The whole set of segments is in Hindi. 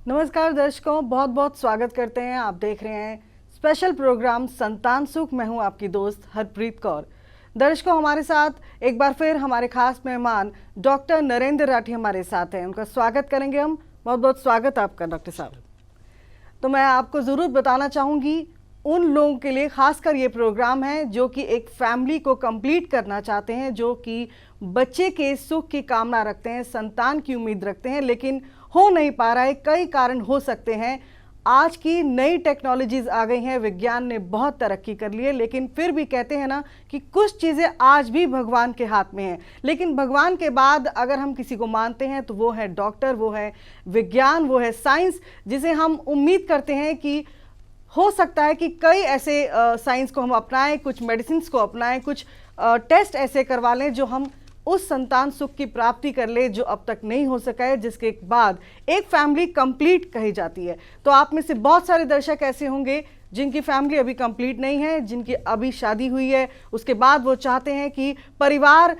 नमस्कार दर्शकों, बहुत बहुत स्वागत करते हैं। आप देख रहे हैं स्पेशल प्रोग्राम संतान सुख। मैं हूं आपकी दोस्त हरप्रीत कौर। दर्शकों, हमारे साथ एक बार फिर हमारे खास मेहमान डॉक्टर नरेंद्र राठी हमारे साथ हैं। उनका स्वागत करेंगे हम। बहुत बहुत स्वागत आपका डॉक्टर साहब। तो मैं आपको ज़रूर बताना चाहूँगी, उन लोगों के लिए खासकर ये प्रोग्राम है जो कि एक फैमिली को कंप्लीट करना चाहते हैं, जो कि बच्चे के सुख की कामना रखते हैं, संतान की उम्मीद रखते हैं, लेकिन हो नहीं पा रहा है। कई कारण हो सकते हैं। आज की नई टेक्नोलॉजीज आ गई हैं, विज्ञान ने बहुत तरक्की कर ली है, लेकिन फिर भी कहते हैं ना कि कुछ चीज़ें आज भी भगवान के हाथ में हैं। लेकिन भगवान के बाद अगर हम किसी को मानते हैं तो वो है डॉक्टर, वो है विज्ञान, वो है साइंस, जिसे हम उम्मीद करते हैं कि हो सकता है कि कई ऐसे साइंस को हम अपनाएं, कुछ मेडिसिन को अपनाएं, कुछ टेस्ट ऐसे करवा लें जो हम उस संतान सुख की प्राप्ति कर ले जो अब तक नहीं हो सका है, जिसके बाद एक फैमिली कंप्लीट कही जाती है। तो आप में से बहुत सारे दर्शक ऐसे होंगे जिनकी फैमिली अभी कंप्लीट नहीं है, जिनकी अभी शादी हुई है, उसके बाद वो चाहते हैं कि परिवार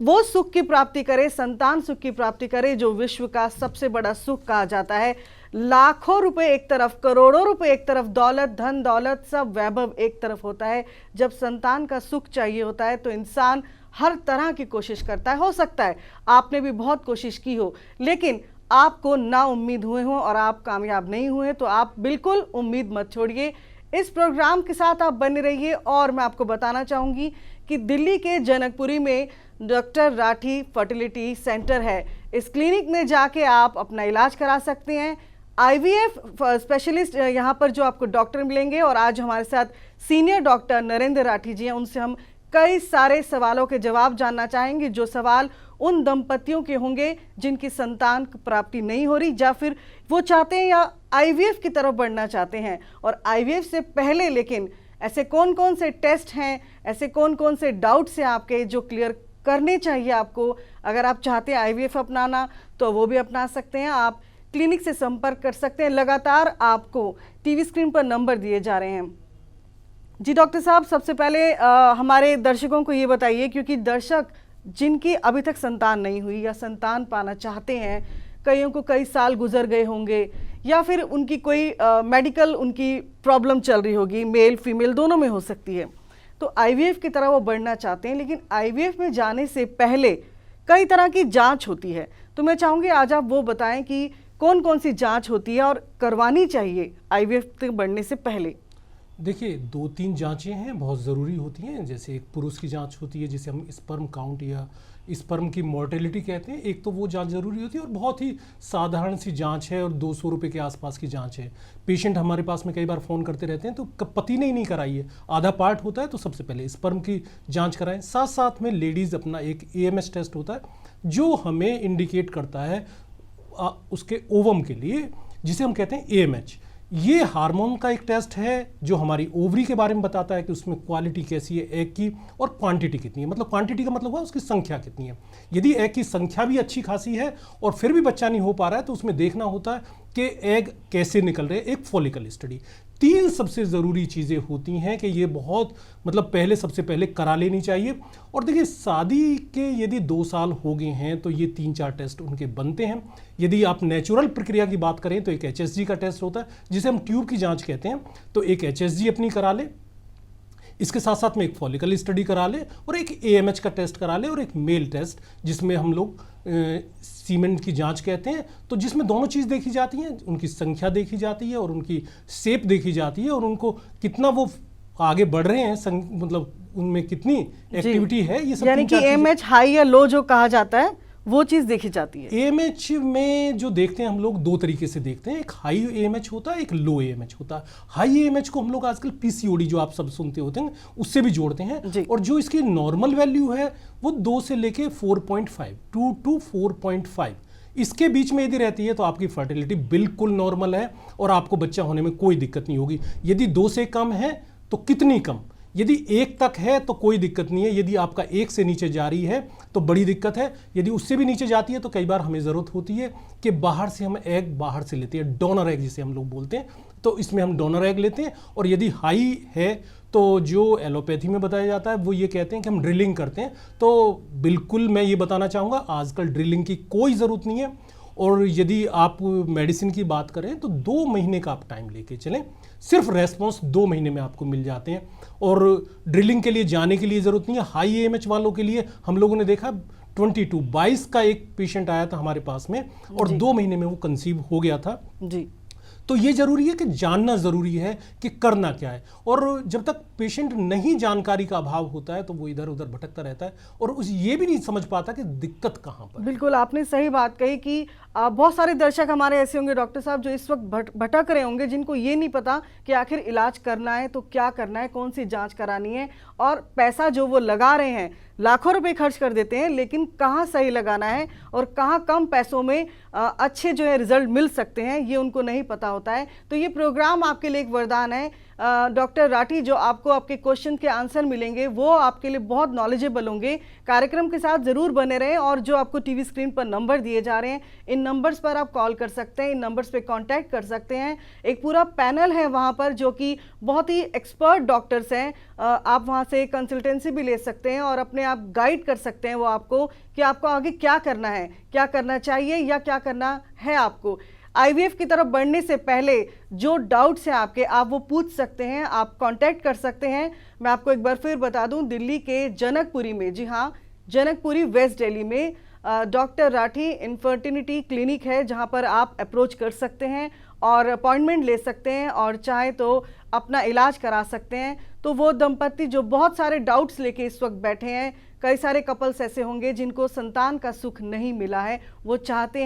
वो सुख की प्राप्ति करे, संतान सुख की प्राप्ति करे, जो विश्व का सबसे बड़ा सुख कहा जाता है। लाखों रुपए एक तरफ, करोड़ों रुपए एक तरफ, दौलत, धन दौलत, सब वैभव एक तरफ होता है। जब संतान का सुख चाहिए होता है तो इंसान हर तरह की कोशिश करता है। हो सकता है आपने भी बहुत कोशिश की हो, लेकिन आपको ना उम्मीद हुए हों और आप कामयाब नहीं हुए, तो आप बिल्कुल उम्मीद मत छोड़िए। इस प्रोग्राम के साथ आप बने रहिए। और मैं आपको बताना चाहूँगी कि दिल्ली के जनकपुरी में डॉक्टर राठी फर्टिलिटी सेंटर है। इस क्लिनिक में जाके आप अपना इलाज करा सकते हैं। आईवीएफ स्पेशलिस्ट यहाँ पर जो आपको डॉक्टर मिलेंगे, और आज हमारे साथ सीनियर डॉक्टर नरेंद्र राठी जी हैं। उनसे हम कई सारे सवालों के जवाब जानना चाहेंगे, जो सवाल उन दंपतियों के होंगे जिनकी संतान प्राप्ति नहीं हो रही, या फिर वो चाहते हैं या आईवीएफ की तरफ बढ़ना चाहते हैं। और आईवीएफ से पहले लेकिन ऐसे कौन कौन से टेस्ट हैं, ऐसे कौन कौन से डाउट्स हैं आपके जो क्लियर करने चाहिए आपको। अगर आप चाहते हैं आईवीएफ अपनाना तो वो भी अपना सकते हैं। आप क्लिनिक से संपर्क कर सकते हैं। लगातार आपको टीवी स्क्रीन पर नंबर दिए जा रहे हैं। जी डॉक्टर साहब, सबसे पहले हमारे दर्शकों को ये बताइए, क्योंकि दर्शक जिनकी अभी तक संतान नहीं हुई या संतान पाना चाहते हैं, कईयों को कई साल गुजर गए होंगे, या फिर उनकी कोई मेडिकल उनकी प्रॉब्लम चल रही होगी, मेल फीमेल दोनों में हो सकती है, तो आईवीएफ की तरह वो बढ़ना चाहते हैं। लेकिन आईवीएफ में जाने से पहले कई तरह की जांच होती है। तो मैं चाहूँगी आज आप वो बताएं कि कौन कौन सी जांच होती है और करवानी चाहिए आईवीएफ तक बढ़ने से पहले। देखिए, 2-3 जांचें हैं, बहुत ज़रूरी होती हैं। जैसे एक पुरुष की जांच होती है जिसे हम स्पर्म काउंट या स्पर्म की मोर्टेलिटी कहते हैं। एक तो वो जांच ज़रूरी होती है, और बहुत ही साधारण सी जांच है, और 200 रुपये के आसपास की जांच है। पेशेंट हमारे पास में कई बार फ़ोन करते रहते हैं, तो पति ने ही नहीं कराई है, आधा पार्ट होता है, तो सबसे पहले स्पर्म की जाँच कराएं। साथ साथ में लेडीज़ अपना एक AMH टेस्ट होता है जो हमें इंडिकेट करता है उसके ओवम के लिए, जिसे हम कहते हैं AMH। ये हार्मोन का एक टेस्ट है जो हमारी ओवरी के बारे में बताता है कि उसमें क्वालिटी कैसी है एग की, और क्वांटिटी कितनी है। मतलब क्वांटिटी का मतलब हुआ उसकी संख्या कितनी है। यदि एग की संख्या भी अच्छी खासी है और फिर भी बच्चा नहीं हो पा रहा है, तो उसमें देखना होता है कि एग कैसे निकल रहे हैं, एक फॉलिकल स्टडी। 3 सबसे ज़रूरी चीज़ें होती हैं कि ये बहुत पहले सबसे पहले करा लेनी चाहिए। और देखिए, शादी के यदि 2 साल हो गए हैं तो ये 3-4 टेस्ट उनके बनते हैं। यदि आप नेचुरल प्रक्रिया की बात करें तो एक HSG का टेस्ट होता है जिसे हम ट्यूब की जांच कहते हैं, तो एक HSG अपनी करा ले। इसके साथ साथ में एक फॉलिकल स्टडी करा ले, और एक AMH का टेस्ट करा ले, और एक मेल टेस्ट जिसमें हम लोग सीमेंट की जांच कहते हैं, तो जिसमें दोनों चीज़ देखी जाती हैं, उनकी संख्या देखी जाती है और उनकी शेप देखी जाती है, और उनको कितना वो आगे बढ़ रहे हैं, मतलब उनमें कितनी एक्टिविटी है, ये सब। यानी कि AMH हाई या लो जो कहा जाता है वो चीज़ देखी जाती है। AMH में जो देखते हैं हम लोग 2 तरीके से देखते हैं। एक हाई AMH होता है, एक लो AMH होता है। हाई AMH को हम लोग आजकल PCOD जो आप सब सुनते होते हैं उससे भी जोड़ते हैं, और जो इसकी नॉर्मल वैल्यू है वो 2 से लेके 4.5, 2 to 4.5 इसके बीच में यदि रहती है तो आपकी फर्टिलिटी बिल्कुल नॉर्मल है और आपको बच्चा होने में कोई दिक्कत नहीं होगी। यदि 2 से कम है तो कितनी कम, यदि 1 तक है तो कोई दिक्कत नहीं है, यदि आपका 1 से नीचे जा रही है तो बड़ी दिक्कत है, यदि उससे भी नीचे जाती है तो कई बार हमें ज़रूरत होती है कि बाहर से हम एग बाहर से लेते हैं, डोनर एग जिसे हम लोग बोलते हैं, तो इसमें हम डोनर एग लेते हैं। और यदि हाई है तो जो एलोपैथी में बताया जाता है वो ये कहते हैं कि हम ड्रिलिंग करते हैं। तो बिल्कुल मैं ये बताना चाहूँगा आजकल ड्रिलिंग की कोई ज़रूरत नहीं है, और यदि आप मेडिसिन की बात करें तो 2 महीने का आप टाइम लेके चलें, सिर्फ रेस्पॉन्स 2 महीने में आपको मिल जाते हैं। और ड्रिलिंग के लिए जाने के लिए ज़रूरत नहीं है। हाई एएमएच वालों के लिए हम लोगों ने देखा 22 का एक पेशेंट आया था हमारे पास में और 2 महीने में वो कंसीव हो गया था जी। तो ये जरूरी है कि जानना जरूरी है कि करना क्या है। और जब तक पेशेंट नहीं जानकारी का अभाव होता है तो वो इधर उधर भटकता रहता है और उस ये भी नहीं समझ पाता कि दिक्कत कहाँ पर है। बिल्कुल, आपने सही बात कही कि बहुत सारे दर्शक हमारे ऐसे होंगे डॉक्टर साहब जो इस वक्त भटक रहे होंगे, जिनको ये नहीं पता कि आखिर इलाज करना है तो क्या करना है, कौन सी जांच करानी है, और पैसा जो वो लगा रहे हैं, लाखों रुपए खर्च कर देते हैं, लेकिन कहाँ सही लगाना है और कहाँ कम पैसों में अच्छे जो है रिजल्ट मिल सकते हैं, ये उनको नहीं पता होता है। तो ये प्रोग्राम आपके लिए एक वरदान है। डॉक्टर राठी, जो आपको आपके क्वेश्चन के आंसर मिलेंगे वो आपके लिए बहुत नॉलेजेबल होंगे। कार्यक्रम के साथ ज़रूर बने रहें और जो आपको टीवी स्क्रीन पर नंबर दिए जा रहे हैं, इन नंबर्स पर आप कॉल कर सकते हैं, इन नंबर्स पे कांटेक्ट कर सकते हैं। एक पूरा पैनल है वहाँ पर जो कि बहुत ही एक्सपर्ट डॉक्टर्स हैं। आप वहाँ से कंसल्टेंसी भी ले सकते हैं और अपने आप गाइड कर सकते हैं वो आपको कि आपको आगे क्या करना है, क्या करना चाहिए या क्या करना है आपको। आईवीएफ की तरफ बढ़ने से पहले जो डाउट्स हैं आपके, आप वो पूछ सकते हैं, आप कांटेक्ट कर सकते हैं। मैं आपको एक बार फिर बता दूं, दिल्ली के जनकपुरी में, जी हाँ, जनकपुरी वेस्ट दिल्ली में डॉक्टर राठी इनफर्टिलिटी क्लिनिक है, जहां पर आप अप्रोच कर सकते हैं और अपॉइंटमेंट ले सकते हैं और चाहे तो अपना इलाज करा सकते हैं। तो वो दंपत्ति जो बहुत सारे डाउट्स लेके इस वक्त बैठे हैं, कई सारे कपल्स ऐसे होंगे जिनको संतान का सुख नहीं मिला है, वो चाहते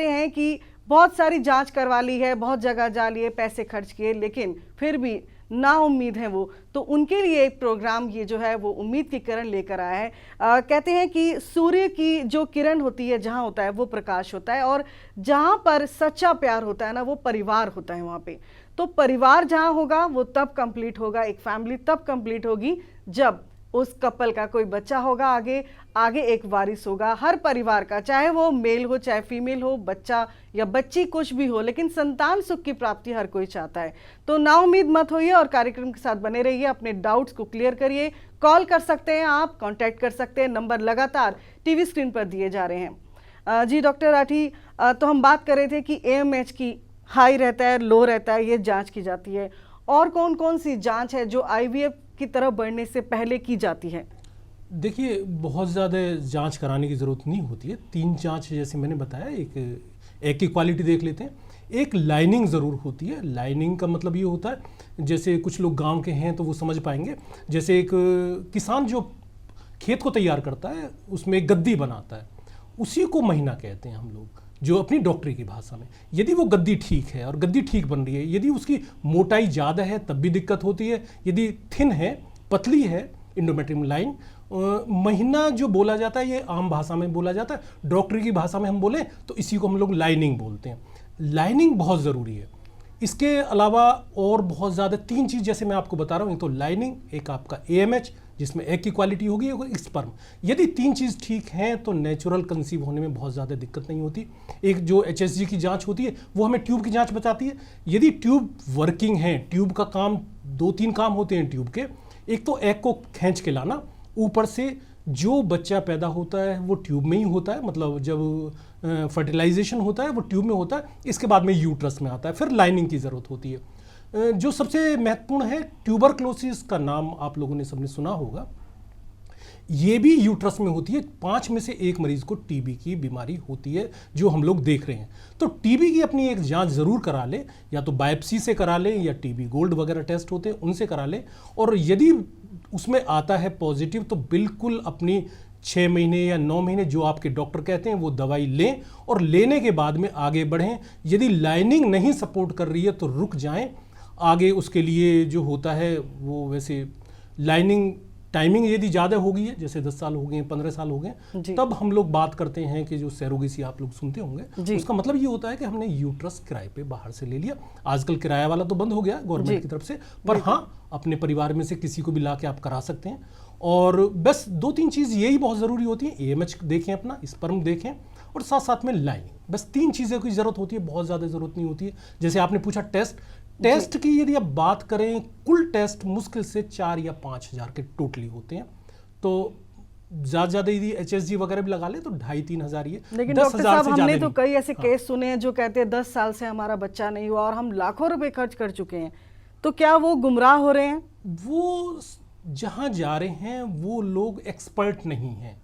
हैं कि बहुत सारी जांच करवा ली है, बहुत जगह जा लिए, पैसे खर्च किए, लेकिन फिर भी ना उम्मीद है वो, तो उनके लिए एक प्रोग्राम ये जो है वो उम्मीद की किरण लेकर आया है। कहते हैं कि सूर्य की जो किरण होती है, जहाँ होता है वो प्रकाश होता है, और जहाँ पर सच्चा प्यार होता है ना, वो परिवार होता है वहाँ पे। तो परिवार जहाँ होगा वो तब कंप्लीट होगा, एक फैमिली तब कंप्लीट होगी जब उस कपल का कोई बच्चा होगा, आगे एक वारिस होगा हर परिवार का, चाहे वो मेल हो चाहे फीमेल हो, बच्चा या बच्ची कुछ भी हो, लेकिन संतान सुख की प्राप्ति हर कोई चाहता है। तो ना उम्मीद मत होइए और कार्यक्रम के साथ बने रहिए, अपने डाउट्स को क्लियर करिए। कॉल कर सकते हैं आप, कांटेक्ट कर सकते हैं, नंबर लगातार टीवी स्क्रीन पर दिए जा रहे हैं। जी डॉक्टर राठी, तो हम बात कर रहे थे कि एएमएच की हाई रहता है, लो रहता है, ये जांच की जाती है, और कौन कौन सी जांच है जो आईवीएफ की तरफ बढ़ने से पहले की जाती है? देखिए, बहुत ज़्यादा जांच कराने की ज़रूरत नहीं होती है। 3 जांच जैसे मैंने बताया, एक की क्वालिटी देख लेते हैं। एक लाइनिंग ज़रूर होती है। लाइनिंग का मतलब ये होता है, जैसे कुछ लोग गांव के हैं तो वो समझ पाएंगे, जैसे एक किसान जो खेत को तैयार करता है उसमें एक गद्दी बनाता है, उसी को महीना कहते हैं हम लोग, जो अपनी डॉक्टरी की भाषा में। यदि वो गद्दी ठीक है और गद्दी ठीक बन रही है, यदि उसकी मोटाई ज़्यादा है तब भी दिक्कत होती है, यदि थिन है, पतली है, इंडोमेट्रियम लाइन, महीना जो बोला जाता है ये आम भाषा में बोला जाता है, डॉक्टरी की भाषा में हम बोले तो इसी को हम लोग लाइनिंग बोलते हैं। लाइनिंग बहुत ज़रूरी है। इसके अलावा और बहुत ज़्यादा 3 चीज़ जैसे मैं आपको बता रहा हूँ, एक तो लाइनिंग, एक आपका एएमएच जिसमें एक की क्वालिटी होगी, और स्पर्म। यदि 3 चीज़ ठीक हैं तो नेचुरल कंसीव होने में बहुत ज़्यादा दिक्कत नहीं होती। एक जो एचएसजी की जांच होती है वो हमें ट्यूब की जांच बताती है। यदि ट्यूब वर्किंग है, ट्यूब का काम 2-3 काम होते हैं ट्यूब के, एक तो एग को खींच के लाना, ऊपर से जो बच्चा पैदा होता है वो ट्यूब में ही होता है, मतलब जब फर्टिलाइजेशन होता है वो ट्यूब में होता है, इसके बाद में यूट्रस में आता है, फिर लाइनिंग की ज़रूरत होती है। जो सबसे महत्वपूर्ण है, ट्यूबरक्लोसिस का नाम आप लोगों ने सबने सुना होगा, ये भी यूट्रस में होती है। 5 में से 1 मरीज को टीबी की बीमारी होती है, जो हम लोग देख रहे हैं। तो टीबी की अपनी एक जांच ज़रूर करा ले, या तो बायोप्सी से करा ले या टीबी गोल्ड वगैरह टेस्ट होते हैं उनसे करा ले, और यदि उसमें आता है पॉजिटिव तो बिल्कुल अपनी 6 महीने या 9 महीने जो आपके डॉक्टर कहते हैं वो दवाई लें, और लेने के बाद में आगे बढ़ें। यदि लाइनिंग नहीं सपोर्ट कर रही है तो रुक जाएं। आगे उसके लिए जो होता है वो, वैसे लाइनिंग टाइमिंग यदि ज़्यादा हो गई है, जैसे 10 साल हो गए, 15 साल हो गए, तब हम लोग बात करते हैं कि जो सैरोगेसी आप लोग सुनते होंगे, उसका मतलब ये होता है कि हमने यूट्रस किराए पे बाहर से ले लिया। आजकल किराया वाला तो बंद हो गया गवर्नमेंट की तरफ से, पर हाँ, अपने परिवार में से किसी को भी ला के आप करा सकते हैं। और बस 2-3 चीज़ यही बहुत ज़रूरी होती है। एएमएच देखें, अपना स्पर्म देखें, और साथ साथ में लाइनिंग। बस 3 चीज़ों की ज़रूरत होती है, बहुत ज़्यादा ज़रूरत नहीं होती है। जैसे आपने पूछा टेस्ट की यदि आप बात करें, कुल टेस्ट मुश्किल से 4 या 5 हज़ार के टोटली होते हैं। तो ज्यादा यदि HSG वगैरह भी लगा ले तो 2,500-3 हज़ार, ये लेकिन 10,000 डॉक्टर साहब से हमने ज्यादा तो नहीं। कई ऐसे केस सुने हैं जो कहते हैं 10 साल से हमारा बच्चा नहीं हुआ और हम लाखों रुपए खर्च कर चुके हैं, तो क्या वो गुमराह हो रहे हैं? वो जहां जा रहे हैं वो लोग एक्सपर्ट नहीं हैं।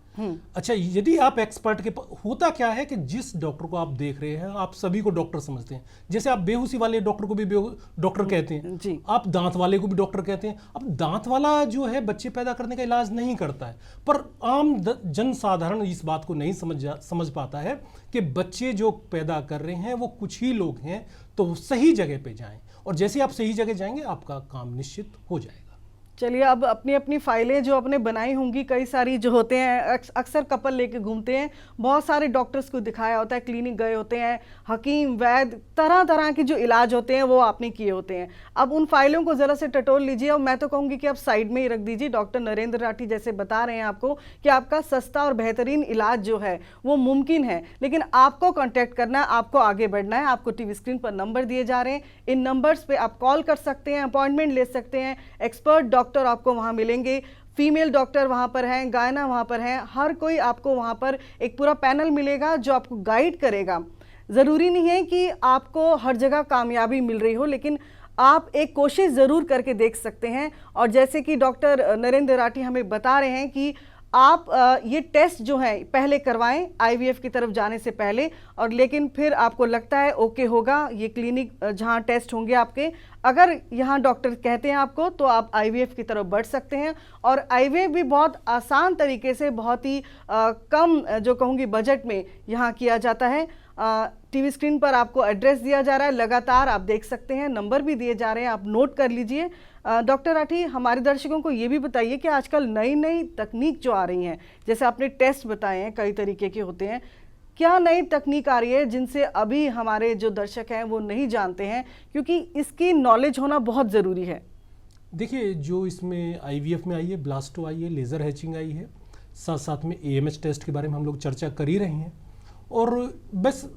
अच्छा, यदि आप एक्सपर्ट के होता क्या है कि जिस डॉक्टर को आप देख रहे हैं आप सभी को डॉक्टर समझते हैं। जैसे आप बेहोशी वाले डॉक्टर को भी डॉक्टर कहते हैं जी। आप दांत वाले को भी डॉक्टर कहते हैं। अब दांत वाला जो है बच्चे पैदा करने का इलाज नहीं करता है, पर आम जन साधारण इस बात को नहीं समझ पाता है कि बच्चे जो पैदा कर रहे हैं वो कुछ ही लोग हैं, तो सही जगह पे जाएं, और जैसे आप सही जगह जाएंगे आपका काम निश्चित हो जाएगा। चलिए, अब अपनी अपनी फाइलें जो आपने बनाई होंगी कई सारी जो होते हैं, अक्सर कपल लेके घूमते हैं, बहुत सारे डॉक्टर्स को दिखाया होता है, क्लिनिक गए होते हैं, हकीम वैद्य तरह तरह के जो इलाज होते हैं वो आपने किए होते हैं। अब उन फाइलों को ज़रा से टटोल लीजिए और मैं तो कहूँगी कि आप साइड में ही रख दीजिए। डॉक्टर नरेंद्र राठी जैसे बता रहे हैं आपको कि आपका सस्ता और बेहतरीन इलाज जो है वो मुमकिन है, लेकिन आपको कॉन्टैक्ट करना है, आपको आगे बढ़ना है। आपको टीवी स्क्रीन पर नंबर दिए जा रहे हैं, इन नंबर्स पर आप कॉल कर सकते हैं, अपॉइंटमेंट ले सकते हैं। एक्सपर्ट डॉक्टर आपको वहां मिलेंगे, फीमेल डॉक्टर वहां पर हैं, गायना वहां पर हैं, हर कोई आपको वहां पर एक पूरा पैनल मिलेगा जो आपको गाइड करेगा। ज़रूरी नहीं है कि आपको हर जगह कामयाबी मिल रही हो, लेकिन आप एक कोशिश ज़रूर करके देख सकते हैं। और जैसे कि डॉक्टर नरेंद्र राठी हमें बता रहे हैं कि आप ये टेस्ट जो है पहले करवाएं IVF की तरफ जाने से पहले, और लेकिन फिर आपको लगता है ओके होगा, ये क्लिनिक जहां टेस्ट होंगे आपके, अगर यहाँ डॉक्टर कहते हैं आपको, तो आप IVF की तरफ बढ़ सकते हैं। और IVF भी बहुत आसान तरीके से, बहुत ही कम जो कहूँगी बजट में यहाँ किया जाता है। टीवी स्क्रीन पर आपको एड्रेस दिया जा रहा है, लगातार आप देख सकते हैं, नंबर भी दिए जा रहे हैं, आप नोट कर लीजिए। डॉक्टर राठी, हमारे दर्शकों को ये भी बताइए कि आजकल नई नई तकनीक जो आ रही हैं, जैसे आपने टेस्ट बताए हैं कई तरीके के होते हैं, क्या नई तकनीक आ रही है जिनसे अभी हमारे जो दर्शक हैं वो नहीं जानते हैं, क्योंकि इसकी नॉलेज होना बहुत ज़रूरी है? देखिए, जो इसमें IVF में आई है, ब्लास्टो आई है, लेज़र हैचिंग आई है, साथ साथ में AMH टेस्ट के बारे में हम लोग चर्चा कर ही रहे हैं। और बस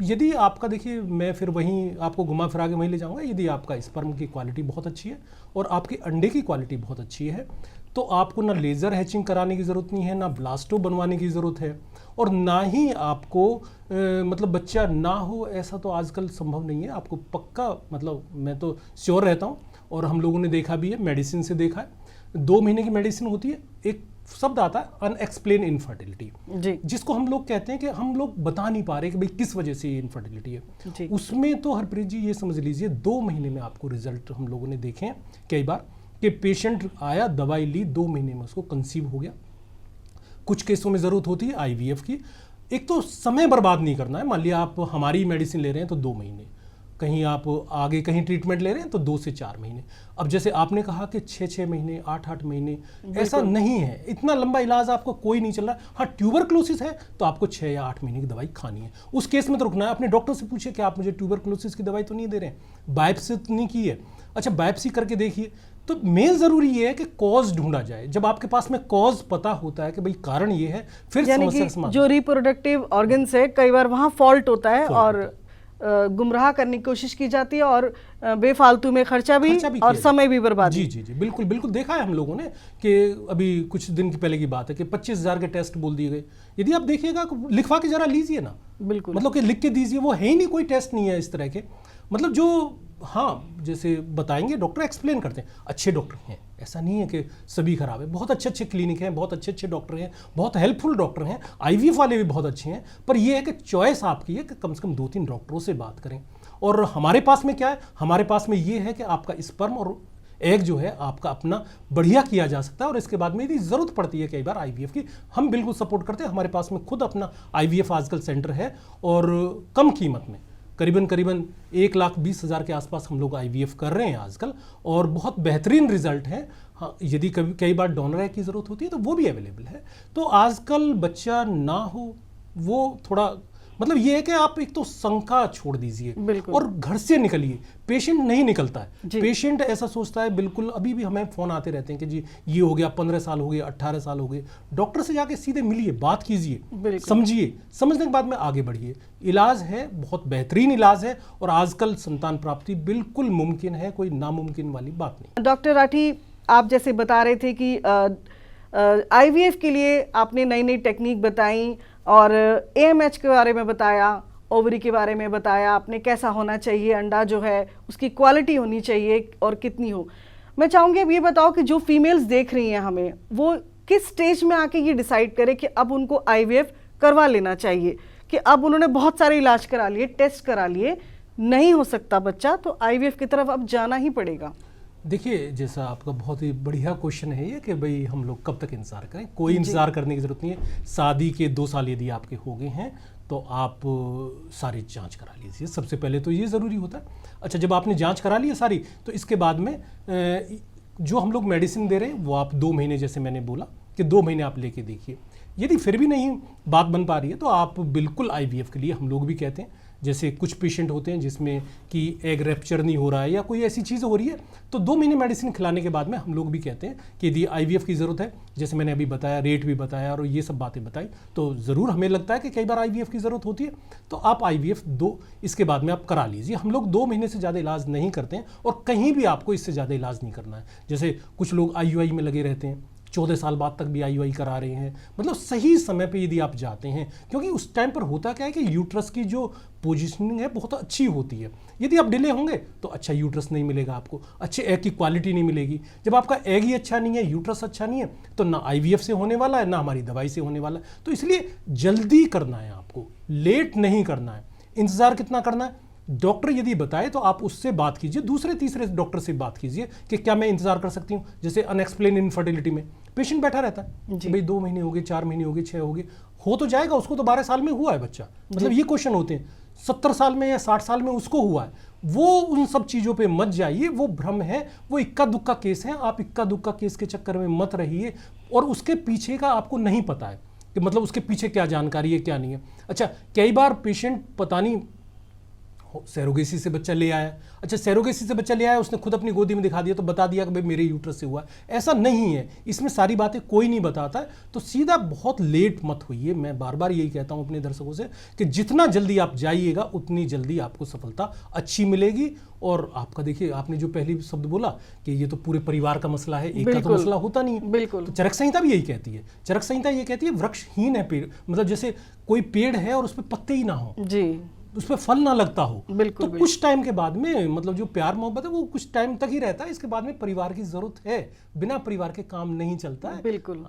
यदि आपका, देखिए मैं फिर वहीं आपको घुमा फिरा के वहीं ले जाऊंगा, यदि आपका स्पर्म की क्वालिटी बहुत अच्छी है और आपके अंडे की क्वालिटी बहुत अच्छी है, तो आपको ना लेज़र हैचिंग कराने की ज़रूरत नहीं है, ना ब्लास्टो बनवाने की ज़रूरत है, और ना ही आपको मतलब बच्चा ना हो ऐसा तो आजकल संभव नहीं है। आपको पक्का, मतलब मैं तो श्योर रहता हूँ, और हम लोगों ने देखा भी है, मेडिसिन से देखा है। 2 महीने की मेडिसिन होती है, एक शब्द आता है अनएक्सप्लेन इनफर्टिलिटी, जिसको हम लोग कहते हैं कि हम लोग बता नहीं पा रहे कि भाई किस वजह से ये इनफर्टिलिटी है। उसमें तो हरप्रीत जी ये समझ लीजिए 2 महीने में आपको रिजल्ट हम लोगों ने देखे हैं कई बार, कि पेशेंट आया, दवाई ली, 2 महीने में उसको कंसीव हो गया। कुछ केसों में ज़रूरत होती है IVF की। एक तो समय बर्बाद नहीं करना है, मान लिया आप हमारी मेडिसिन ले रहे हैं तो 2 महीने, कहीं आप आगे कहीं ट्रीटमेंट ले रहे हैं तो 2 से 4 महीने। अब जैसे आपने कहा कि 6-6 महीने, 8-8 महीने, ऐसा नहीं है, इतना लंबा इलाज आपको कोई नहीं चल रहा है। हाँ, ट्यूबरक्लोसिस है तो आपको 6 या 8 महीने की दवाई खानी है, उस केस में तो रुकना है। अपने डॉक्टर से पूछिए कि आप मुझे ट्यूबरक्लोसिस की दवाई तो नहीं दे रहे हैं, बायोप्सी तो नहीं की है, अच्छा बायोप्सी करके देखिए। तो मेन जरूरी ये है कि कॉज ढूंढा जाए। जब आपके पास में कॉज पता होता है कि भाई कारण ये है, फिर समस्या का समाधान। जो रिप्रोडक्टिव ऑर्गन्स है, कई बार वहाँ फॉल्ट होता है और गुमराह करने की कोशिश की जाती है, और बेफालतू में खर्चा भी और समय भी बर्बाद। जी जी जी, बिल्कुल बिल्कुल, देखा है हम लोगों ने कि अभी कुछ दिन की पहले की बात है कि 25,000 के टेस्ट बोल दिए गए। यदि आप देखिएगा, लिखवा के जरा लीजिए ना, बिल्कुल, मतलब कि लिख के दीजिए, वो है ही नहीं, कोई टेस्ट नहीं है इस तरह के, मतलब जो, हाँ जैसे बताएंगे डॉक्टर, एक्सप्लेन करते हैं, अच्छे डॉक्टर हैं, ऐसा नहीं है कि सभी खराब है, बहुत अच्छे अच्छे क्लिनिक हैं, बहुत अच्छे अच्छे डॉक्टर हैं, बहुत हेल्पफुल डॉक्टर हैं, IVF वाले भी बहुत अच्छे हैं। पर यह है कि चॉइस आपकी है कि कम से कम 2-3 डॉक्टरों से बात करें। और हमारे पास में क्या है, हमारे पास में ये है कि आपका स्पर्म और एग जो है आपका अपना बढ़िया किया जा सकता है, और इसके बाद में यदि ज़रूरत पड़ती है कई बार IVF की, हम बिल्कुल सपोर्ट करते हैं। हमारे पास में खुद अपना IVF आजकल सेंटर है, और कम कीमत में करीबन 1,20,000 के आसपास हम लोग IVF कर रहे हैं आजकल, और बहुत बेहतरीन रिजल्ट है। हाँ, यदि कई बार डोनर एग की ज़रूरत होती है तो वो भी अवेलेबल है। तो आजकल बच्चा ना हो, वो थोड़ा, मतलब ये है कि आप एक तो शंका छोड़ दीजिए और घर से निकलिए। पेशेंट नहीं निकलता है, पेशेंट ऐसा सोचता है, बिल्कुल अभी भी हमें फ़ोन आते रहते हैं कि जी ये हो गया, 15 साल हो गए, 18 साल हो गए। डॉक्टर से जाके सीधे मिलिए, बात कीजिए, समझिए, समझने के बाद में आगे बढ़िए। इलाज है, बहुत बेहतरीन इलाज है, और आजकल संतान प्राप्ति बिल्कुल मुमकिन है, कोई नामुमकिन वाली बात नहीं। डॉक्टर राठी, आप जैसे बता रहे थे कि आईवीएफ के लिए आपने नई नई टेक्निक बताई और एएमएच के बारे में बताया, ओवरी के बारे में बताया आपने, कैसा होना चाहिए अंडा जो है, उसकी क्वालिटी होनी चाहिए और कितनी हो। मैं चाहूँगी अब ये बताओ कि जो फीमेल्स देख रही हैं हमें, वो किस स्टेज में आके ये डिसाइड करे कि अब उनको आईवीएफ करवा लेना चाहिए, कि अब उन्होंने बहुत सारे इलाज करा लिए, टेस्ट करा लिए, नहीं हो सकता बच्चा, तो आईवीएफ की तरफ अब जाना ही पड़ेगा। देखिए, जैसा आपका बहुत ही बढ़िया क्वेश्चन है ये कि भाई हम लोग कब तक इंतज़ार करें। कोई इंतज़ार करने की ज़रूरत नहीं है। शादी के 2 साल यदि आपके हो गए हैं तो आप सारी जांच करा लीजिए, सबसे पहले तो ये ज़रूरी होता है। अच्छा, जब आपने जांच करा ली है सारी, तो इसके बाद में जो हम लोग मेडिसिन दे रहे हैं वो आप 2 महीने, जैसे मैंने बोला कि 2 महीने आप लेके देखिए। यदि फिर भी नहीं बात बन पा रही है तो आप बिल्कुल आईवीएफ के लिए, हम लोग भी कहते हैं, जैसे कुछ पेशेंट होते हैं जिसमें कि एग रैप्चर नहीं हो रहा है या कोई ऐसी चीज़ हो रही है, तो 2 महीने मेडिसिन खिलाने के बाद में हम लोग भी कहते हैं कि यदि आईवीएफ की ज़रूरत है, जैसे मैंने अभी बताया, रेट भी बताया और ये सब बातें बताई, तो ज़रूर हमें लगता है कि कई बार आईवीएफ की ज़रूरत होती है, तो आप आईवीएफ इसके बाद में आप करा लीजिए। हम लोग 2 महीने से ज़्यादा इलाज नहीं करते हैं और कहीं भी आपको इससे ज़्यादा इलाज नहीं करना है। जैसे कुछ लोग आईयूआई में लगे रहते हैं, 14 साल बाद तक भी आईयूआई करा रहे हैं। मतलब सही समय पे यदि आप जाते हैं, क्योंकि उस टाइम पर होता क्या है कि यूट्रस की जो पोजीशनिंग है बहुत अच्छी होती है। यदि आप डिले होंगे तो अच्छा यूट्रस नहीं मिलेगा आपको, अच्छे एग की क्वालिटी नहीं मिलेगी। जब आपका एग ही अच्छा नहीं है, यूट्रस अच्छा नहीं है, तो ना आईवीएफ से होने वाला है, ना हमारी दवाई से होने वाला है। तो इसलिए जल्दी करना है आपको, लेट नहीं करना है। इंतज़ार कितना करना है, डॉक्टर यदि बताए तो आप उससे बात कीजिए, दूसरे तीसरे डॉक्टर से बात कीजिए कि क्या मैं इंतजार कर सकती हूँ। जैसे अनएक्सप्लेन इनफर्टिलिटी में पेशेंट बैठा रहता है, भाई 2 महीने हो गए, 4 महीने हो गए, 6 हो गए, हो तो जाएगा, उसको तो 12 साल में हुआ है बच्चा। मतलब ये क्वेश्चन होते हैं, 70 साल में या 60 साल में उसको हुआ है। वो उन सब चीज़ों पे मत जाइए, वो भ्रम है, वो इक्का दुक्का केस है। आप इक्का दुक्का केस के चक्कर में मत रहिए और उसके पीछे का आपको नहीं पता है कि मतलब उसके पीछे क्या जानकारी है, क्या नहीं है। अच्छा, कई बार पेशेंट पता नहीं सैरोगेसी से बच्चा ले आया, अच्छा सैरोगेसी से बच्चा ले आया, उसने खुद अपनी गोदी में दिखा दिया तो बता दिया कि भाई मेरे यूट्रस से हुआ है। ऐसा नहीं है, इसमें सारी बातें कोई नहीं बताता है। तो सीधा बहुत लेट मत होइए। मैं बार बार यही कहता हूं अपने दर्शकों से कि जितना जल्दी आप जाइएगा उतनी जल्दी आपको सफलता अच्छी मिलेगी। और आपका देखिए, आपने जो पहली शब्द बोला कि ये तो पूरे परिवार का मसला है, एक का तो मसला होता नहीं है। बिल्कुल। तो चरक संहिता भी यही कहती है। चरक संहिता ये कहती है वृक्षहीन है पेड़, मतलब जैसे कोई पेड़ है और उस पर पत्ते ही ना हो जी, उस पर फल ना लगता हो, बिल्कुल, तो कुछ टाइम के बाद में मतलब जो प्यार मोहब्बत है वो कुछ टाइम तक ही रहता है। इसके बाद में परिवार की जरूरत है, बिना परिवार के काम नहीं चलता है। बिल्कुल।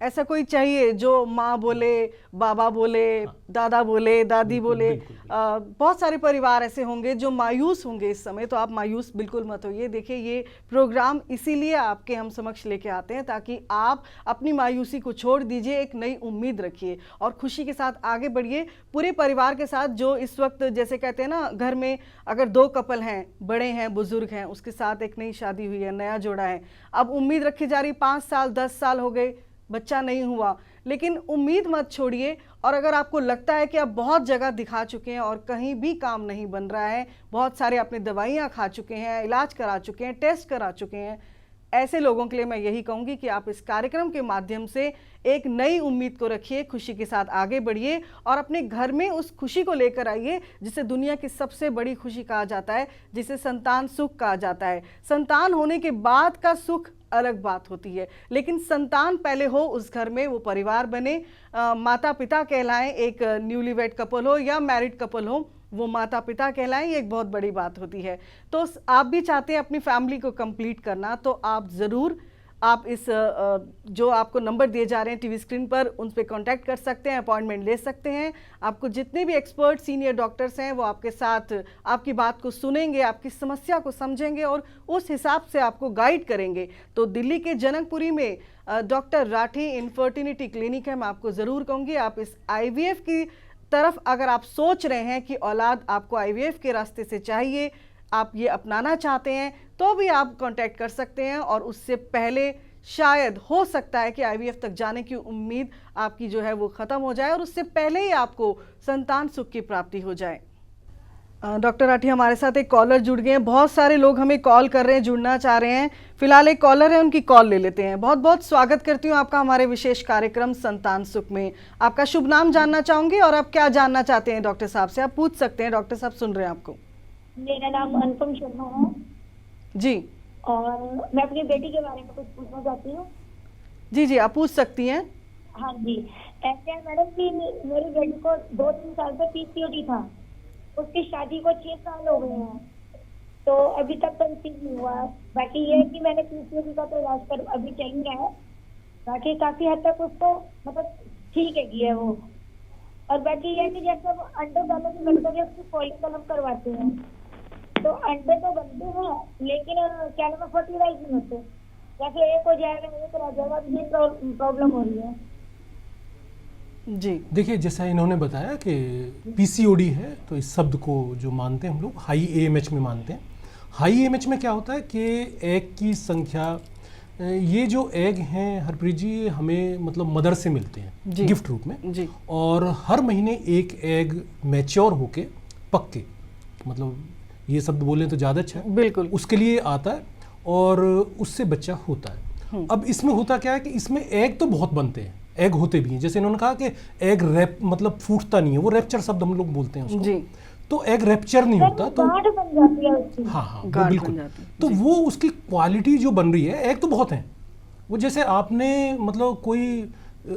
ऐसा कोई चाहिए जो माँ बोले, बाबा बोले, दादा बोले, दादी बोले। बहुत सारे परिवार ऐसे होंगे जो मायूस होंगे इस समय, तो आप मायूस बिल्कुल मत होइए। देखिए, ये प्रोग्राम इसीलिए आपके हम समक्ष लेके आते हैं ताकि आप अपनी मायूसी को छोड़ दीजिए, एक नई उम्मीद रखिए और खुशी के साथ आगे बढ़िए पूरे परिवार के साथ। जो इस वक्त जैसे कहते हैं ना, घर में अगर 2 कपल हैं, बड़े हैं, बुजुर्ग हैं, उसके साथ एक नई शादी हुई है, नया जोड़ा है, अब उम्मीद रखी जा रही, 5 साल 10 साल हो गए, बच्चा नहीं हुआ, लेकिन उम्मीद मत छोड़िए। और अगर आपको लगता है कि आप बहुत जगह दिखा चुके हैं और कहीं भी काम नहीं बन रहा है, बहुत सारे आपने दवाइयाँ खा चुके हैं, इलाज करा चुके हैं, टेस्ट करा चुके हैं, ऐसे लोगों के लिए मैं यही कहूँगी कि आप इस कार्यक्रम के माध्यम से एक नई उम्मीद को रखिए, खुशी के साथ आगे बढ़िए और अपने घर में उस खुशी को लेकर आइए जिसे दुनिया की सबसे बड़ी खुशी कहा जाता है, जिसे संतान सुख कहा जाता है। संतान होने के बाद का सुख अलग बात होती है, लेकिन संतान पहले हो उस घर में, वो परिवार बने, माता पिता कहलाएं, एक न्यूलीवेड कपल हो या मैरिड कपल हो, वो माता पिता कहलाएं, ये एक बहुत बड़ी बात होती है। तो आप भी चाहते हैं अपनी फैमिली को कंप्लीट करना, तो आप ज़रूर आप इस जो आपको नंबर दिए जा रहे हैं टीवी स्क्रीन पर, उन पर कांटेक्ट कर सकते हैं, अपॉइंटमेंट ले सकते हैं। आपको जितने भी एक्सपर्ट सीनियर डॉक्टर्स हैं वो आपके साथ आपकी बात को सुनेंगे, आपकी समस्या को समझेंगे और उस हिसाब से आपको गाइड करेंगे। तो दिल्ली के जनकपुरी में डॉक्टर राठी इनफर्टिलिटी क्लिनिक है। मैं आपको ज़रूर कहूँगी, आप इस आईवीएफ की तरफ अगर आप सोच रहे हैं कि औलाद आपको आईवीएफ के रास्ते से चाहिए, आप ये अपनाना चाहते हैं, तो भी आप कांटेक्ट कर सकते हैं। और उससे पहले शायद हो सकता है कि आईवीएफ तक जाने की उम्मीद आपकी जो है वो ख़त्म हो जाए और उससे पहले ही आपको संतान सुख की प्राप्ति हो जाए। डॉक्टर राठी, हमारे साथ एक कॉलर जुड़ गए हैं। बहुत सारे लोग हमें कॉल कर रहे हैं, जुड़ना चाह रहे हैं। फिलहाल एक कॉलर है, उनकी कॉल ले लेते हैं। बहुत बहुत स्वागत करती हूँ आपका हमारे विशेष कार्यक्रम संतान सुख में। आपका शुभ नाम जानना चाहूंगी और आप क्या जानना चाहते हैं डॉक्टर साहब से, आप पूछ सकते हैं। डॉक्टर साहब सुन रहे हैं आपको। मेरा नाम अनुपम शर्मा है जी, और मैं अपनी बेटी के बारे में कुछ पूछना चाहती हूँ। जी जी, आप पूछ सकती हैं। हाँ जी, ऐसे है मैडम कि मेरी बेटी को 2-3 साल से पीसीओडी था। उसकी शादी को 6 साल हो गए हैं, तो अभी तक कंसीव नहीं हुआ है। बाकी ये है कि मैंने पीसीओडी का तो इलाज कर अभी चल ही रहा है। बाकी काफी हद तक उसको मतलब ठीक है वो। और बाकी ये है कि जैसे हम अंडे डालने के करते हैं उसकी फॉलिकल हम करवाते हैं, तो अंडे तो बनते हैं लेकिन क्या नाम है फर्टिलाइज नहीं होते। जैसे एक हो जाएगा एक रह जाएगा, तो ये प्रॉब्लम हो रही है। जी देखिए, जैसा इन्होंने बताया कि पीसीओडी है, तो इस शब्द को जो मानते हैं हम लोग हाई एएमएच में मानते हैं। हाई एएमएच में क्या होता है कि एग की संख्या, ये जो एग हैं हरप्रीत जी, हमें मतलब मदर से मिलते हैं गिफ्ट रूप में जी। और हर महीने एक एग मैच्योर होके पक के, मतलब ये शब्द बोलें तो ज़्यादा अच्छा है, बिल्कुल, उसके लिए आता है और उससे बच्चा होता है। अब इसमें होता क्या है कि इसमें एग तो बहुत बनते हैं, एग होते भी हैं, जैसे इन्होंने कहा कि एग रैप मतलब फूटता नहीं है, वो रैप्चर शब्द हम लोग बोलते हैं उसको जी। तो एग रैप्चर नहीं होता, तो गांठ बन जाती है उसकी। हाँ वो गांठ बिल्कुल। बन जाती है, तो वो उसकी क्वालिटी जो बन रही है, एग तो बहुत हैं। वो जैसे आपने मतलब कोई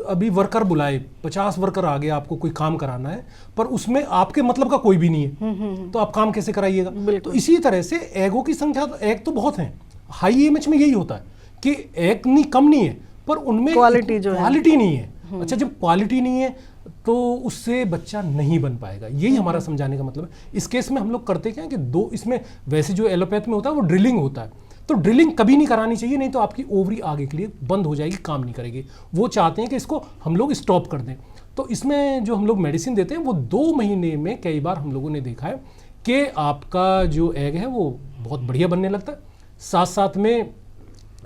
अभी वर्कर बुलाए, 50 वर्कर आ गए, आपको कोई काम कराना है, पर उसमें आपके मतलब का कोई भी नहीं है, तो आप काम कैसे कराइएगा? तो इसी तरह से एगों की संख्या, एग तो बहुत हैं। हाई एएमएच में यही होता है कि एग नहीं कम नहीं है, पर उनमें क्वालिटी नहीं है। अच्छा, जब क्वालिटी नहीं है तो उससे बच्चा नहीं बन पाएगा, यही हमारा समझाने का मतलब है। इस केस में हम लोग करते क्या है कि दो, इसमें वैसे जो एलोपैथ में होता है वो ड्रिलिंग होता है, तो ड्रिलिंग कभी नहीं करानी चाहिए, नहीं तो आपकी ओवरी आगे के लिए बंद हो जाएगी, काम नहीं करेगी। वो चाहते हैं कि इसको हम लोग स्टॉप कर दें। तो इसमें जो हम लोग मेडिसिन देते हैं वो 2 महीने में कई बार हम लोगों ने देखा है कि आपका जो एग है वो बहुत बढ़िया बनने लगता है, साथ साथ में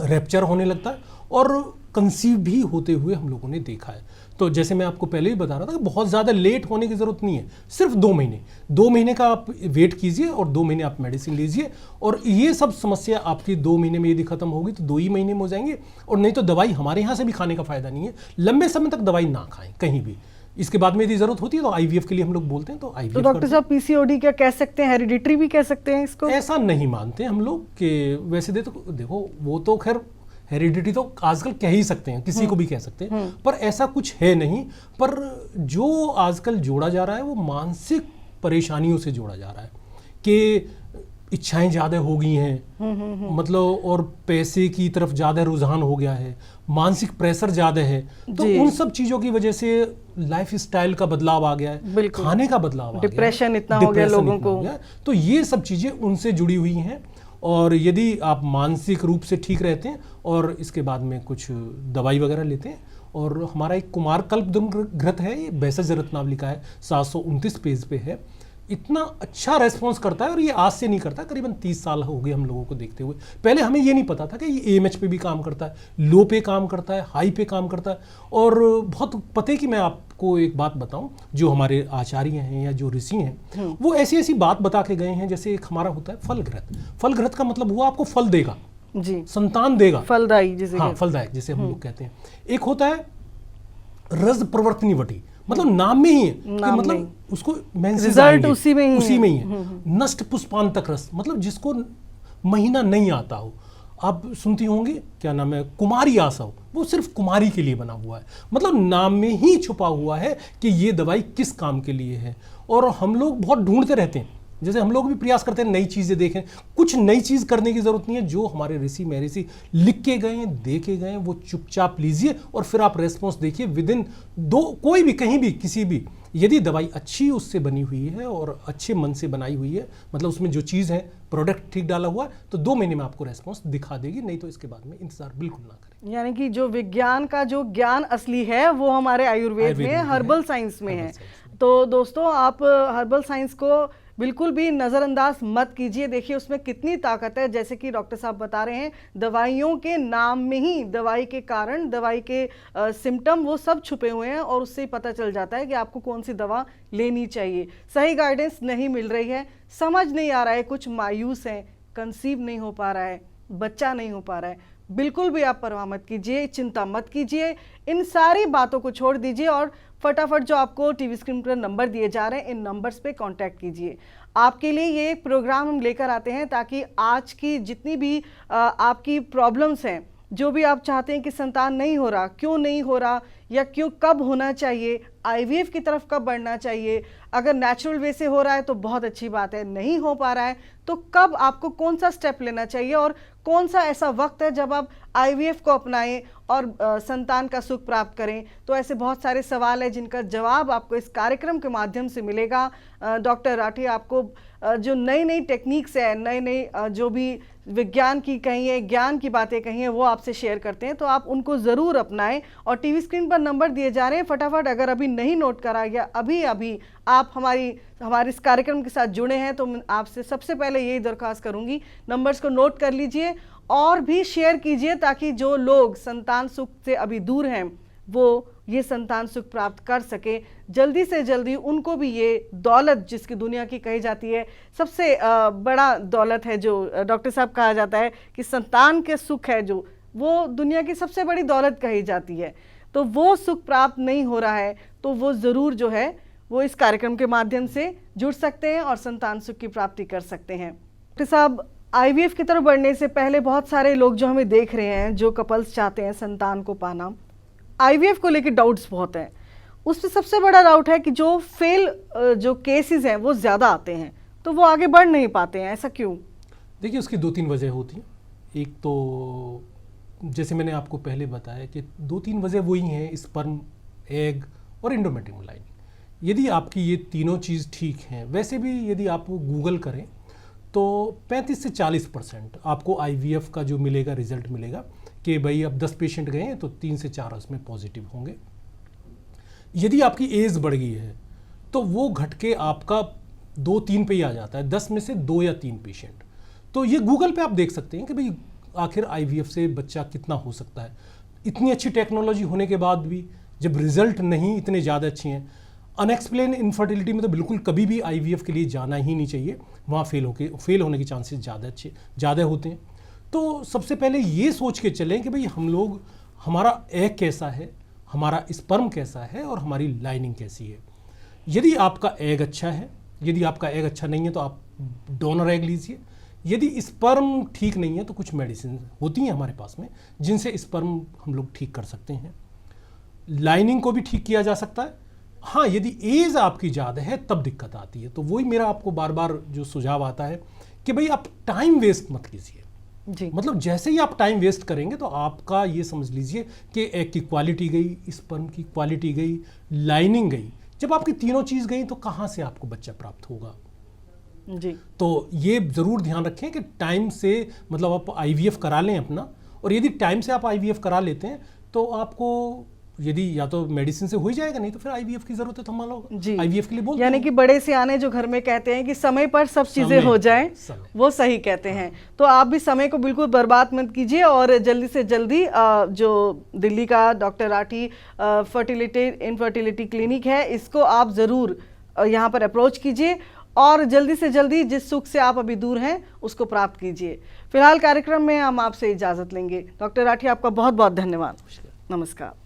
रैप्चर होने लगता है और कंसीव भी होते हुए हम लोगों ने देखा है। तो जैसे मैं आपको पहले ही बता रहा था कि बहुत ज़्यादा लेट होने की ज़रूरत नहीं है, सिर्फ 2 महीने का आप वेट कीजिए और 2 महीने आप मेडिसिन लीजिए, और ये सब समस्या आपकी 2 महीने में यदि खत्म होगी तो 2 ही महीने में हो जाएंगे। और नहीं तो दवाई हमारे यहाँ से भी खाने का फ़ायदा नहीं है, लंबे समय तक दवाई ना खाएं कहीं भी। इसके बाद में यदि ज़रूरत होती है तो आईवीएफ के लिए हम लोग बोलते हैं, तो आईवीएफ। तो डॉक्टर साहब, पीसीओडी क्या कह सकते हैं, हेरिडिटरी भी कह सकते हैं इसको? ऐसा नहीं मानते हम लोग कि वैसे देखो वो तो खैर हेरिडिटी तो आजकल कह ही सकते हैं, किसी को भी कह सकते हैं, पर ऐसा कुछ है नहीं। पर जो आजकल जोड़ा जा रहा है वो मानसिक परेशानियों से जोड़ा जा रहा है कि इच्छाएं ज़्यादा हो गई हैं, मतलब और पैसे की तरफ ज़्यादा रुझान हो गया है, मानसिक प्रेशर ज़्यादा है, तो उन सब चीज़ों की वजह से लाइफ स्टाइल का बदलाव आ गया है, खाने का बदलाव आ गया है, डिप्रेशन इतना हो गया लोगों को, तो ये सब चीज़ें उनसे जुड़ी हुई हैं। और यदि आप मानसिक रूप से ठीक रहते हैं और इसके बाद में कुछ दवाई वगैरह लेते हैं, और हमारा एक कुमार कल्प घृत है, ये भेषज रत्नावली है, 729 पेज पे है, इतना अच्छा रेस्पॉन्स करता है। और ये आज से नहीं करता, करीबन 30 साल हो गए हम लोगों को देखते हुए। पहले हमें ये नहीं पता था कि ये एएमएच पे भी काम करता है, लो पे काम करता है, हाई पे काम करता है। और बहुत पते कि मैं आपको एक बात बताऊं, जो हमारे आचार्य हैं या जो ऋषि हैं वो ऐसी ऐसी बात बता के गए हैं। जैसे एक हमारा होता है फल घृत। फल घृत का मतलब हुआ आपको फल देगा जी, संतान देगा, फलदायी जिसे, हाँ फलदायक जिसे हम लोग कहते हैं। एक होता है रज प्रवर्तनी वटी, मतलब नाम में ही है कि मतलब उसको रिजल्ट उसी में ही है। नष्ट पुष्पांतक रस, मतलब जिसको महीना नहीं आता हो। आप सुनती होंगी क्या नाम है, कुमारी आसव, वो सिर्फ कुमारी के लिए बना हुआ है, मतलब नाम में ही छुपा हुआ है कि ये दवाई किस काम के लिए है। और हम लोग बहुत ढूंढते रहते हैं, जैसे हम लोग भी प्रयास करते हैं नई चीज़ें देखें। कुछ नई चीज़ करने की ज़रूरत नहीं है, जो हमारे ऋषि महर्षि लिख के गए हैं, दे के गए हैं, वो चुपचाप लीजिए और फिर आप रेस्पॉन्स देखिए। विदिन कोई भी कहीं भी किसी भी, यदि दवाई अच्छी उससे बनी हुई है और अच्छे मन से बनाई हुई है, मतलब उसमें जो चीज़ है प्रोडक्ट ठीक डाला हुआ है, तो 2 महीने में आपको रेस्पॉन्स दिखा देगी। नहीं तो इसके बाद में इंतजार बिल्कुल ना करें। यानी कि जो विज्ञान का जो ज्ञान असली है वो हमारे आयुर्वेद में, हर्बल साइंस में है। तो दोस्तों, आप हर्बल साइंस को बिल्कुल भी नज़रअंदाज मत कीजिए। देखिए उसमें कितनी ताकत है। जैसे कि डॉक्टर साहब बता रहे हैं, दवाइयों के नाम में ही दवाई के कारण, दवाई के सिम्टम वो सब छुपे हुए हैं, और उससे पता चल जाता है कि आपको कौन सी दवा लेनी चाहिए। सही गाइडेंस नहीं मिल रही है, समझ नहीं आ रहा है, कुछ मायूस हैं, कंसीव नहीं हो पा रहा है, बच्चा नहीं हो पा रहा है, बिल्कुल भी आप परवाह मत कीजिए, चिंता मत कीजिए, इन सारी बातों को छोड़ दीजिए और फटाफट जो आपको टीवी स्क्रीन पर नंबर दिए जा रहे हैं, इन नंबर्स पे कांटेक्ट कीजिए। आपके लिए ये एक प्रोग्राम हम लेकर आते हैं ताकि आज की जितनी भी आपकी प्रॉब्लम्स हैं, जो भी आप चाहते हैं कि संतान नहीं हो रहा, क्यों नहीं हो रहा या क्यों, कब होना चाहिए, आईवीएफ की तरफ कब बढ़ना चाहिए, अगर नेचुरल वे से हो रहा है तो बहुत अच्छी बात है, नहीं हो पा रहा है तो कब आपको कौन सा स्टेप लेना चाहिए और कौन सा ऐसा वक्त है जब आप आईवीएफ को अपनाएं और संतान का सुख प्राप्त करें। तो ऐसे बहुत सारे सवाल हैं जिनका जवाब आपको इस कार्यक्रम के माध्यम से मिलेगा। डॉक्टर राठी आपको जो नई नई टेक्निक्स है, नई नई जो भी विज्ञान की कहिए, ज्ञान की बातें कहिए, वो आपसे शेयर करते हैं, तो आप उनको ज़रूर अपनाएं। और टीवी स्क्रीन पर नंबर दिए जा रहे हैं, फटाफट अगर अभी नहीं नोट करा गया, अभी अभी आप हमारे इस कार्यक्रम के साथ जुड़े हैं तो मैं आपसे सबसे पहले यही दरख्वास्त करूंगी, नंबर्स को नोट कर लीजिए और भी शेयर कीजिए ताकि जो लोग संतान सुख से अभी दूर हैं वो ये संतान सुख प्राप्त कर सके जल्दी से जल्दी। उनको भी ये दौलत जिसकी दुनिया की कही जाती है सबसे बड़ा दौलत है, जो डॉक्टर साहब कहा जाता है कि संतान के सुख है जो, वो दुनिया की सबसे बड़ी दौलत कही जाती है। तो वो सुख प्राप्त नहीं हो रहा है तो वो ज़रूर जो है वो इस कार्यक्रम के माध्यम से जुड़ सकते हैं और संतान सुख की प्राप्ति कर सकते हैं। डॉक्टर साहब, आईवीएफ की तरफ बढ़ने से पहले बहुत सारे लोग जो हमें देख रहे हैं, जो कपल्स चाहते हैं संतान को पाना, आईवीएफ को लेकर डाउट्स बहुत हैं। उसमें सबसे बड़ा डाउट है कि जो जो केसेस हैं वो ज़्यादा आते हैं तो वो आगे बढ़ नहीं पाते हैं, ऐसा क्यों? देखिए, उसकी 2-3 वजह होती हैं। एक तो जैसे मैंने आपको पहले बताया कि 2-3 वजह वही हैं, स्पर्म, एग और एंडोमेट्रियम लाइनिंग। यदि आपकी ये तीनों चीज़ ठीक हैं, वैसे भी यदि आप गूगल करें तो 35 से 40% आपको आईवीएफ का जो मिलेगा, रिजल्ट मिलेगा कि भाई अब 10 पेशेंट गए हैं तो 3 से 4 उसमें पॉजिटिव होंगे। यदि आपकी एज बढ़ गई है तो वो घट के आपका 2-3 पे ही आ जाता है, 10 में से 2 या 3 पेशेंट। तो ये गूगल पे आप देख सकते हैं कि भाई आखिर आईवीएफ से बच्चा कितना हो सकता है। इतनी अच्छी टेक्नोलॉजी होने के बाद भी जब रिजल्ट नहीं इतने ज़्यादा अच्छे हैं, अनएक्सप्लेन इनफर्टिलिटी में तो बिल्कुल कभी भी आईवीएफ के लिए जाना ही नहीं चाहिए, वहाँ फेल होने के चांसेस ज़्यादा होते हैं। तो सबसे पहले ये सोच के चलें कि भाई हमारा एग कैसा है, हमारा स्पर्म कैसा है और हमारी लाइनिंग कैसी है। यदि आपका एग अच्छा है, यदि आपका एग अच्छा नहीं है तो आप डोनर एग लीजिए। यदि स्पर्म ठीक नहीं है तो कुछ मेडिसिन होती हैं हमारे पास में जिनसे स्पर्म हम लोग ठीक कर सकते हैं। लाइनिंग को भी ठीक किया जा सकता है। हाँ, यदि एज आपकी ज़्यादा है तब दिक्कत आती है। तो वही मेरा आपको बार बार जो सुझाव आता है कि भाई आप टाइम वेस्ट मत कीजिए जी। मतलब जैसे ही आप टाइम वेस्ट करेंगे तो आपका ये समझ लीजिए कि एग की क्वालिटी गई, स्पर्म की क्वालिटी गई, लाइनिंग गई। जब आपकी तीनों चीज़ गई तो कहाँ से आपको बच्चा प्राप्त होगा? जी। तो ये ज़रूर ध्यान रखें कि टाइम से मतलब आप आईवीएफ करा लें अपना, और यदि टाइम से आप आईवीएफ करा लेते हैं तो आपको यदि या तो मेडिसिन से हो ही जाएगा, नहीं तो फिर आईवीएफ की जरूरत है तो हम लोग आईवीएफ के लिए बोलते हैं। यानी कि बड़े सियाने जो घर में कहते हैं कि समय पर सब चीजें हो जाएं, वो सही कहते हैं। तो आप भी समय को बिल्कुल बर्बाद मत कीजिए और जल्दी से जल्दी जो दिल्ली का डॉक्टर राठी इनफर्टिलिटी क्लिनिक है, इसको आप ज़रूर यहाँ पर अप्रोच कीजिए और जल्दी से जल्दी जिस सुख से आप अभी दूर हैं उसको प्राप्त कीजिए। फिलहाल कार्यक्रम में हम आपसे इजाज़त लेंगे। डॉक्टर राठी, आपका बहुत बहुत धन्यवाद। नमस्कार।